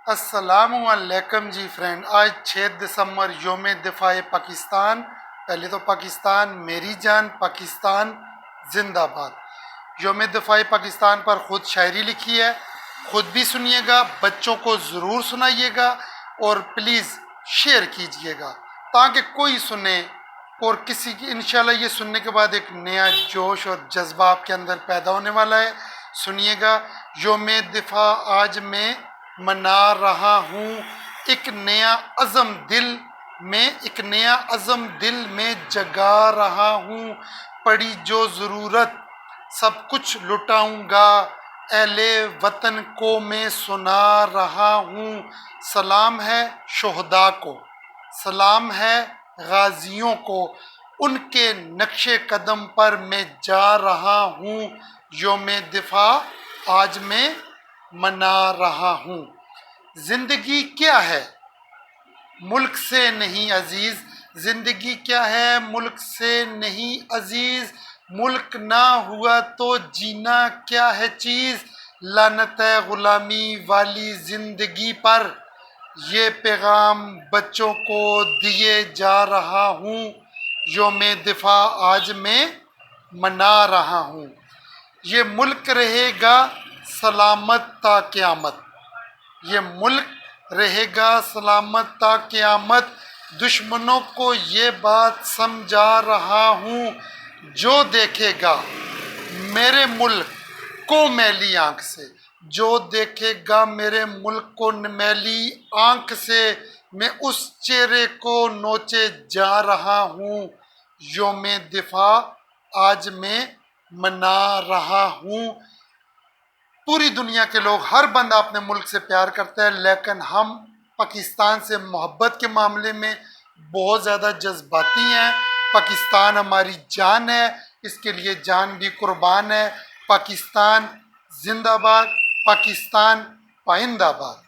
السلام علیکم جی فرینڈ، آج 6 دسمبر یوم دفاع پاکستان۔ پہلے تو پاکستان میری جان، پاکستان زندہ باد۔ یوم دفاع پاکستان پر خود شاعری لکھی ہے، خود بھی سنیے گا، بچوں کو ضرور سنائیے گا اور پلیز شیئر کیجئے گا تاکہ کوئی سنے اور کسی کی انشاءاللہ یہ سننے کے بعد ایک نیا جوش اور جذبہ آپ کے اندر پیدا ہونے والا ہے۔ سنیے گا۔ یوم دفاع آج میں منا رہا ہوں، ایک نیا عزم دل میں جگا رہا ہوں، پڑی جو ضرورت سب کچھ لٹاؤں گا، اہل وطن کو میں سنا رہا ہوں۔ سلام ہے شہداء کو، سلام ہے غازیوں کو، ان کے نقش قدم پر میں جا رہا ہوں۔ یوم دفاع آج میں منا رہا ہوں۔ زندگی کیا ہے ملک سے نہیں عزیز، زندگی کیا ہے ملک سے نہیں عزیز، ملک نہ ہوا تو جینا کیا ہے چیز، لعنت ہے غلامی والی زندگی پر، یہ پیغام بچوں کو دیے جا رہا ہوں۔ یوم دفاع آج میں منا رہا ہوں۔ یہ ملک رہے گا سلامت تا قیامت، یہ ملک رہے گا سلامت تا قیامت، دشمنوں کو یہ بات سمجھا رہا ہوں، جو دیکھے گا میرے ملک کو میلی آنکھ سے، جو دیکھے گا میرے ملک کو میلی آنکھ سے، میں اس چہرے کو نوچے جا رہا ہوں۔ یوم دفاع آج میں منا رہا ہوں۔ پوری دنیا کے لوگ، ہر بندہ اپنے ملک سے پیار کرتا ہے، لیکن ہم پاکستان سے محبت کے معاملے میں بہت زیادہ جذباتی ہیں۔ پاکستان ہماری جان ہے، اس کے لیے جان بھی قربان ہے۔ پاکستان زندہ باد، پاکستان پائندہ باد۔